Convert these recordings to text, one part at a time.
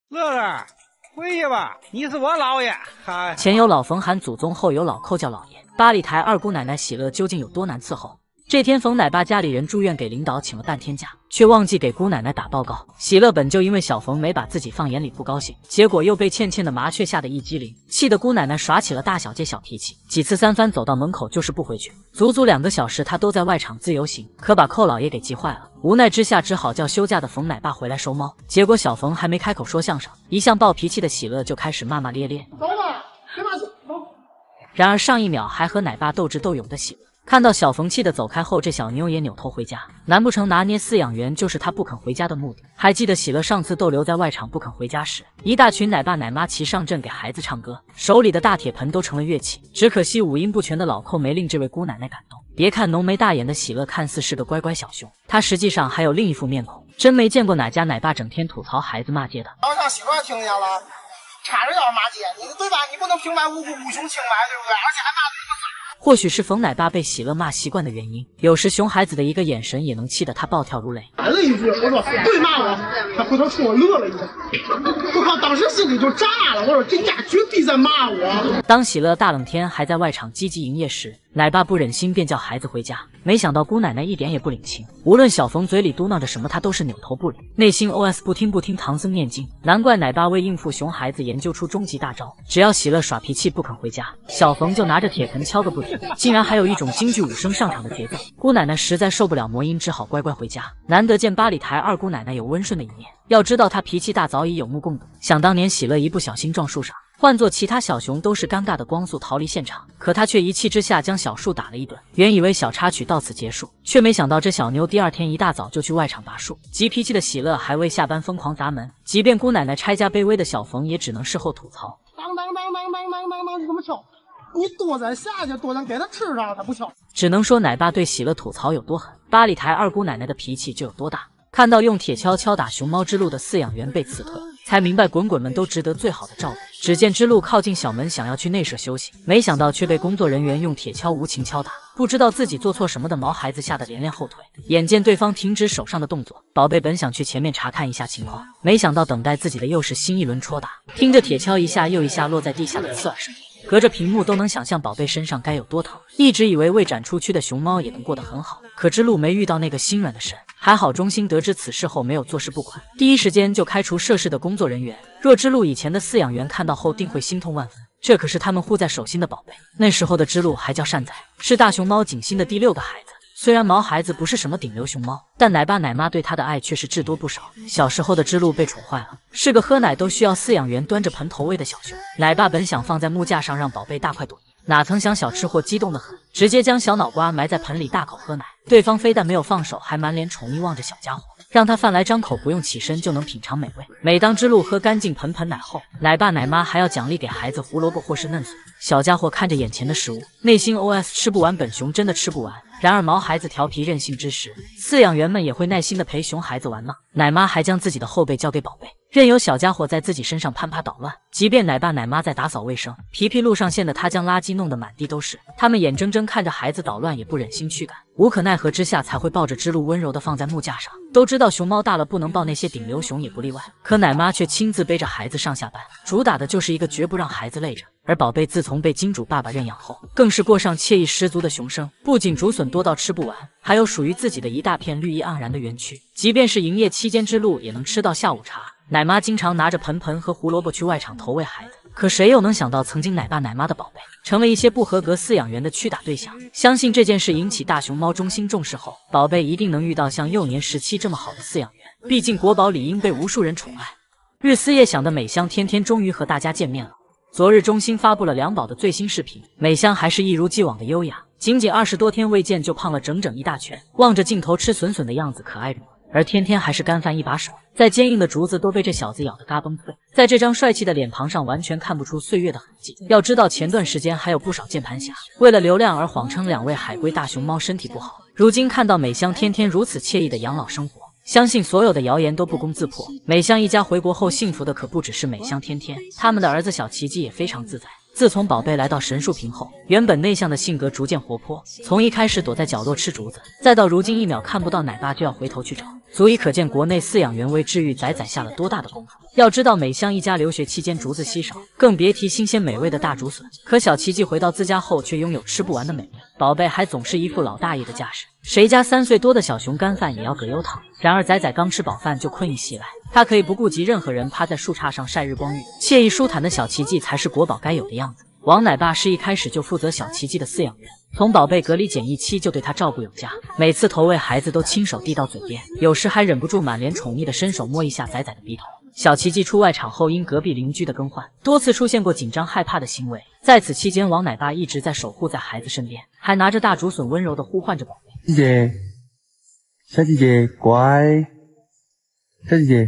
乐乐，回去吧，你是我姥爷。嗨，前有老冯喊祖宗，后有老寇叫老爷。八里台二姑奶奶喜乐究竟有多难伺候？这天，冯奶爸家里人住院，给领导请了半天假，却忘记给姑奶奶打报告。喜乐本就因为小冯没把自己放眼里不高兴，结果又被倩倩的麻雀吓得一激灵，气得姑奶奶耍起了大小姐小脾气，几次三番走到门口就是不回去。足足2个小时，她都在外场自由行，可把寇老爷给急坏了。无奈之下，只好叫休假的冯奶爸回来收猫。结果小冯还没开口说相声，一向暴脾气的喜乐就开始骂骂咧咧。走吧，别骂走。然而上一秒还和奶爸斗智斗勇的喜乐，看到小冯气得走开后，这小妞也扭头回家。难不成拿捏饲养员就是他不肯回家的目的？还记得喜乐上次逗留在外场不肯回家时，一大群奶爸奶妈齐上阵给孩子唱歌，手里的大铁盆都成了乐器。只可惜五音不全的老寇没令这位姑奶奶感动。别看浓眉大眼的喜乐看似是个乖乖小熊，他实际上还有另一副面孔。真没见过哪家奶爸整天吐槽孩子骂街的。早上媳妇儿听见了，插着腰骂街，你对吧？你不能平白无故无穷轻歪，对不对？而且还骂得那么脏。或许是冯奶爸被喜乐骂习惯的原因，有时熊孩子的一个眼神也能气得他暴跳如雷。喊了一句，我说对骂我，他回头冲我乐了一下，我靠，当时心里就炸了。我说这家绝逼在骂我。当喜乐大冷天还在外场积极营业时，奶爸不忍心便叫孩子回家，没想到姑奶奶一点也不领情，无论小冯嘴里嘟囔着什么，他都是扭头不理，内心 OS 不听唐僧念经。难怪奶爸为应付熊孩子研究出终极大招，只要喜乐耍脾气不肯回家，小冯就拿着铁盆敲个不停，竟然还有一种京剧武生上场的节奏。姑奶奶实在受不了魔音，只好乖乖回家。难得见八里台二姑奶奶有温顺的一面，要知道她脾气大早已有目共睹。想当年喜乐一不小心撞树上，换做其他小熊都是尴尬的光速逃离现场，可他却一气之下将小树打了一顿。原以为小插曲到此结束，却没想到这小妞第二天一大早就去外场拔树。急脾气的喜乐还未下班疯狂砸门，即便姑奶奶拆家卑微的小冯也只能事后吐槽：当，你怎么敲？你多咱下去，多咱给他吃上，他不敲。只能说奶爸对喜乐吐槽有多狠，八里台二姑奶奶的脾气就有多大。看到用铁锹敲打熊猫之路的饲养员被辞退，才明白滚滚们都值得最好的照顾。只见之路靠近小门，想要去内舍休息，没想到却被工作人员用铁锹无情敲打。不知道自己做错什么的毛孩子吓得连连后退。眼见对方停止手上的动作，宝贝本想去前面查看一下情况，没想到等待自己的又是新一轮戳打。听着铁锹一下又一下落在地下的刺耳声音，隔着屏幕都能想象宝贝身上该有多疼。一直以为未展出区的熊猫也能过得很好，可之路没遇到那个心软的神。还好中心得知此事后没有坐视不管，第一时间就开除涉事的工作人员。若之路以前的饲养员看到后定会心痛万分，这可是他们护在手心的宝贝。那时候的之路还叫善仔，是大熊猫景心的第6个孩子。虽然毛孩子不是什么顶流熊猫，但奶爸奶妈对他的爱却是至多不少。小时候的之路被宠坏了，是个喝奶都需要饲养员端着盆投喂的小熊。奶爸本想放在木架上让宝贝大快朵颐，哪曾想小吃货激动得很，直接将小脑瓜埋在盆里大口喝奶。对方非但没有放手，还满脸宠溺望着小家伙，让他饭来张口，不用起身就能品尝美味。每当之路喝干净盆盆奶后，奶爸奶妈还要奖励给孩子胡萝卜或是嫩笋。小家伙看着眼前的食物，内心 OS 吃不完，本熊真的吃不完。然而毛孩子调皮任性之时，饲养员们也会耐心的陪熊孩子玩闹。奶妈还将自己的后背交给宝贝，任由小家伙在自己身上攀爬捣乱。即便奶爸奶妈在打扫卫生，皮皮路上线的他将垃圾弄得满地都是，他们眼睁睁看着孩子捣乱也不忍心驱赶，无可奈何之下才会抱着之路温柔的放在木架上。都知道熊猫大了不能抱那些顶流熊也不例外，可奶妈却亲自背着孩子上下班，主打的就是一个绝不让孩子累着。而宝贝自从被金主爸爸认养后，更是过上惬意十足的熊生，不仅竹笋多到吃不完，还有属于自己的一大片绿意盎然的园区。即便是营业期间之路也能吃到下午茶。奶妈经常拿着盆盆和胡萝卜去外场投喂孩子，可谁又能想到曾经奶爸奶妈的宝贝成了一些不合格饲养员的驱打对象。相信这件事引起大熊猫中心重视后，宝贝一定能遇到像幼年时期这么好的饲养员，毕竟国宝理应被无数人宠爱。日思夜想的美香天天终于和大家见面了。昨日中心发布了两宝的最新视频，美香还是一如既往的优雅，仅20多天未见就胖了整整一大圈，望着镜头吃笋笋的样子可爱如。而天天还是干饭一把手，再坚硬的竹子都被这小子咬得嘎嘣脆，在这张帅气的脸庞上完全看不出岁月的痕迹。要知道前段时间还有不少键盘侠为了流量而谎称2位海龟大熊猫身体不好，如今看到美香天天如此惬意的养老生活，相信所有的谣言都不攻自破。美香一家回国后幸福的可不只是美香天天，他们的儿子小奇迹也非常自在。自从宝贝来到神树坪后，原本内向的性格逐渐活泼，从一开始躲在角落吃竹子，再到如今1秒看不到奶爸就要回头去找，足以可见国内饲养员为治愈仔仔下了多大的功夫。要知道美香一家留学期间竹子稀少，更别提新鲜美味的大竹笋。可小奇迹回到自家后却拥有吃不完的美味，宝贝还总是一副老大爷的架势，谁家3岁多的小熊干饭也要葛优躺。然而仔仔刚吃饱饭就困意袭来，他可以不顾及任何人趴在树杈上晒日光浴，惬意舒坦的小奇迹才是国宝该有的样子。王奶爸是一开始就负责小奇迹的饲养员，从宝贝隔离检疫期就对他照顾有加，每次投喂孩子都亲手递到嘴边，有时还忍不住满脸宠溺的伸手摸一下仔仔的鼻头。小奇迹出外场后，因隔壁邻居的更换，多次出现过紧张害怕的行为，在此期间，王奶爸一直在守护在孩子身边，还拿着大竹笋温柔地呼唤着宝贝。姐姐，小姐姐乖，小姐姐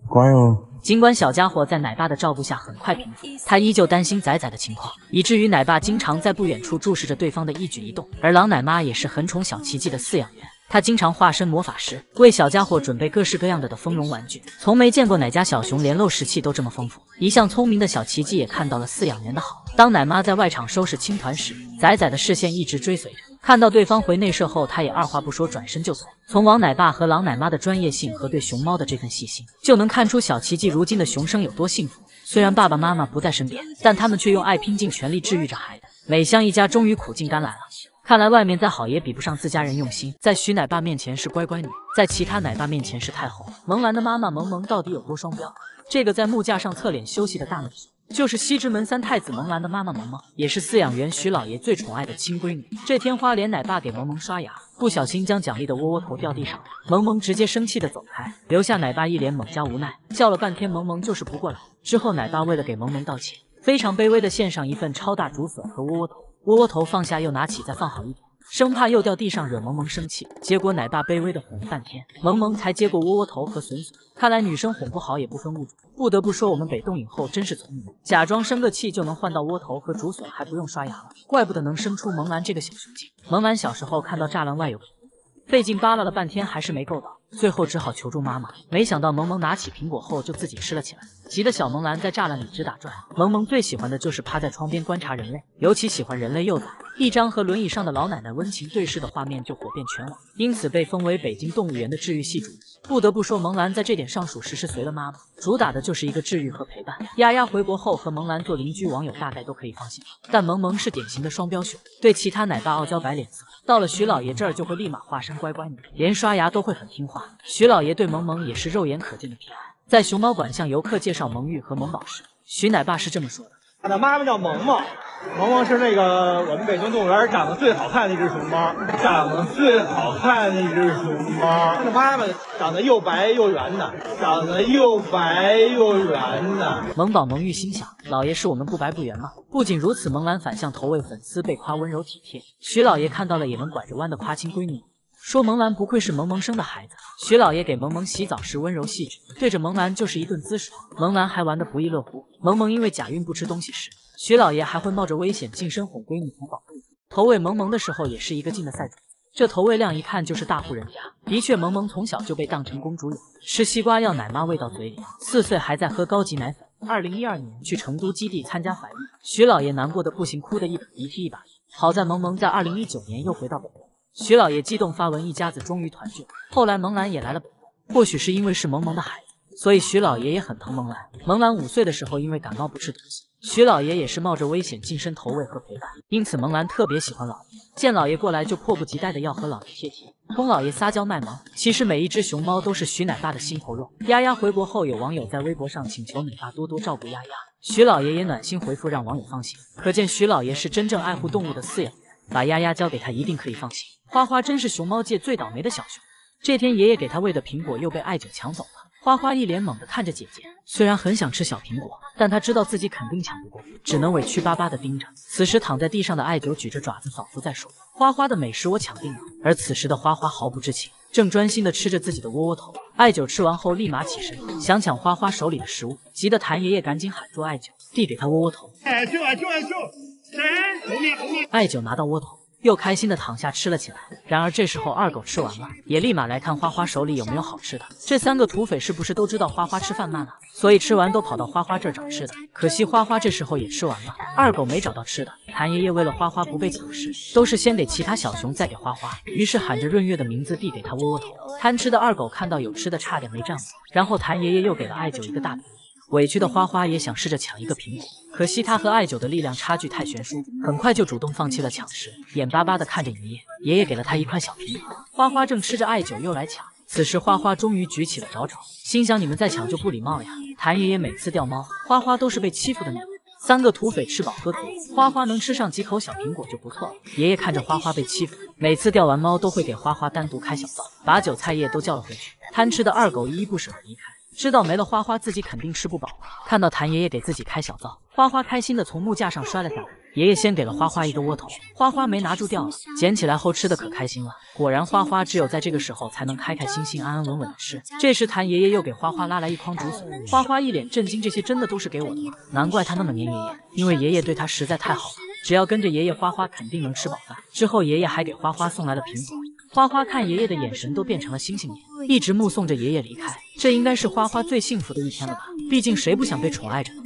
乖哦。尽管小家伙在奶爸的照顾下很快平复，他依旧担心仔仔的情况，以至于奶爸经常在不远处注视着对方的一举一动。而狼奶妈也是很宠小奇迹的饲养员，她经常化身魔法师，为小家伙准备各式各样的丰容玩具，从没见过哪家小熊连漏食器都这么丰富。一向聪明的小奇迹也看到了饲养员的好，当奶妈在外场收拾青团时，仔仔的视线一直追随着。看到对方回内舍后，他也二话不说转身就走。从王奶爸和狼奶妈的专业性和对熊猫的这份细心，就能看出小奇迹如今的熊生有多幸福。虽然爸爸妈妈不在身边，但他们却用爱拼尽全力治愈着孩子。美香一家终于苦尽甘来了。看来外面再好也比不上自家人用心。在徐奶爸面前是乖乖女，在其他奶爸面前是太后。萌兰的妈妈萌萌到底有多双标？这个在木架上侧脸休息的大美熊，就是西直门3太子萌兰的妈妈萌萌，也是饲养员徐老爷最宠爱的亲闺女。这天花莲奶爸给萌萌刷牙，不小心将奖励的窝窝头掉地上，萌萌直接生气的走开，留下奶爸一脸猛加无奈，叫了半天萌萌就是不过来。之后奶爸为了给萌萌道歉，非常卑微的献上一份超大竹笋和窝窝头，窝窝头放下又拿起再放好一点，生怕又掉地上惹萌萌生气。结果奶爸卑微的哄了半天，萌萌才接过窝窝头和笋笋。看来女生哄不好也不分物种，不得不说我们北洞影后真是聪明，假装生个气就能换到窝头和竹笋，还不用刷牙了，怪不得能生出萌兰这个小雄精。萌兰小时候看到栅栏外有个费劲扒拉了半天还是没够到，最后只好求助妈妈。没想到萌萌拿起苹果后就自己吃了起来，急得小萌兰在栅栏里直打转。萌萌最喜欢的就是趴在窗边观察人类，尤其喜欢人类幼崽，一张和轮椅上的老奶奶温情对视的画面就火遍全网，因此被封为北京动物园的治愈系主。不得不说萌兰在这点上属实是随了妈妈，主打的就是一个治愈和陪伴。丫丫回国后和萌兰做邻居，网友大概都可以放心，但萌萌是典型的双标熊，对其他奶爸傲娇摆脸色，到了徐老爷这儿就会立马化身乖乖女，连刷牙都会很听话。徐老爷对萌萌也是肉眼可见的偏爱。在熊猫馆向游客介绍萌玉和萌宝时，徐奶爸是这么说的：他的妈妈叫萌萌，萌萌是那个我们北京动物园长得最好看的一只熊猫，长得最好看的一只熊猫。它的妈妈长得又白又圆的，长得又白又圆的。萌宝萌玉心想，老爷是我们不白不圆吗？不仅如此，萌兰反向投喂粉丝被夸温柔体贴，徐老爷看到了也能拐着弯的夸亲闺女，说萌兰不愧是萌萌生的孩子。徐老爷给萌萌洗澡时温柔细致，对着萌兰就是一顿滋爽，萌兰还玩得不亦乐乎。萌萌因为假孕不吃东西时，徐老爷还会冒着危险近身哄闺女从宝贝投喂萌萌的时候也是一个劲的赛主，这投喂量一看就是大户人家。的确萌萌从小就被当成公主养，吃西瓜要奶妈喂到嘴里，4岁还在喝高级奶粉。2012年去成都基地参加返育，徐老爷难过的不行，哭得一把鼻涕一把。好在萌萌在2019年又回到北京，徐老爷激动发文，一家子终于团聚。后来萌兰也来了北京，或许是因为是萌萌的孩子，所以徐老爷也很疼萌兰。萌兰5岁的时候因为感冒不吃东西，徐老爷也是冒着危险近身投喂和陪伴，因此萌兰特别喜欢老爷，见老爷过来就迫不及待的要和老爷贴贴，冲老爷撒娇卖萌。其实每一只熊猫都是徐奶爸的心头肉。丫丫回国后，有网友在微博上请求奶爸多多照顾丫丫，徐老爷也暖心回复让网友放心，可见徐老爷是真正爱护动物的饲养员，把丫丫交给他一定可以放心。花花真是熊猫界最倒霉的小熊，这天爷爷给他喂的苹果又被艾九抢走了。花花一脸懵地看着姐姐，虽然很想吃小苹果，但他知道自己肯定抢不过，只能委屈巴巴地盯着。此时躺在地上的艾九举着爪子仿佛在说，花花的美食我抢定了。而此时的花花毫不知情，正专心地吃着自己的窝窝头。艾九吃完后立马起身想抢花花手里的食物，急得谭爷爷赶紧喊住艾九，递给他窝窝头。艾九拿到窝头，又开心的躺下吃了起来。然而这时候二狗吃完了，也立马来看花花手里有没有好吃的。这3个土匪是不是都知道花花吃饭慢了，所以吃完都跑到花花这儿找吃的。可惜花花这时候也吃完了，二狗没找到吃的。谭爷爷为了花花不被抢食，都是先给其他小熊再给花花，于是喊着润月的名字递给他窝窝头。贪吃的二狗看到有吃的差点没站稳，然后谭爷爷又给了艾九一个大饼。委屈的花花也想试着抢一个苹果，可惜他和艾九的力量差距太悬殊，很快就主动放弃了抢食，眼巴巴地看着爷爷。爷爷给了他一块小苹果，花花正吃着，艾九又来抢。此时花花终于举起了爪爪，心想你们再抢就不礼貌了呀。谭爷爷每次掉猫，花花都是被欺负的那个。3个土匪吃饱喝足，花花能吃上几口小苹果就不错了。爷爷看着花花被欺负，每次掉完猫都会给花花单独开小灶，把韭菜叶都叫了回去。贪吃的二狗依依不舍地离开，知道没了花花自己肯定吃不饱。看到谭爷爷给自己开小灶，花花开心的从木架上摔了下来。爷爷先给了花花一个窝头，花花没拿住掉了，捡起来后吃的可开心了。果然花花只有在这个时候才能开开心心安安稳稳的吃。这时谭爷爷又给花花拉来一筐竹笋，花花一脸震惊，这些真的都是给我的吗？难怪他那么黏爷爷，因为爷爷对他实在太好了，只要跟着爷爷，花花肯定能吃饱饭。之后爷爷还给花花送来了苹果，花花看爷爷的眼神都变成了星星眼，一直目送着爷爷离开。这应该是花花最幸福的一天了吧，毕竟谁不想被宠爱着呢？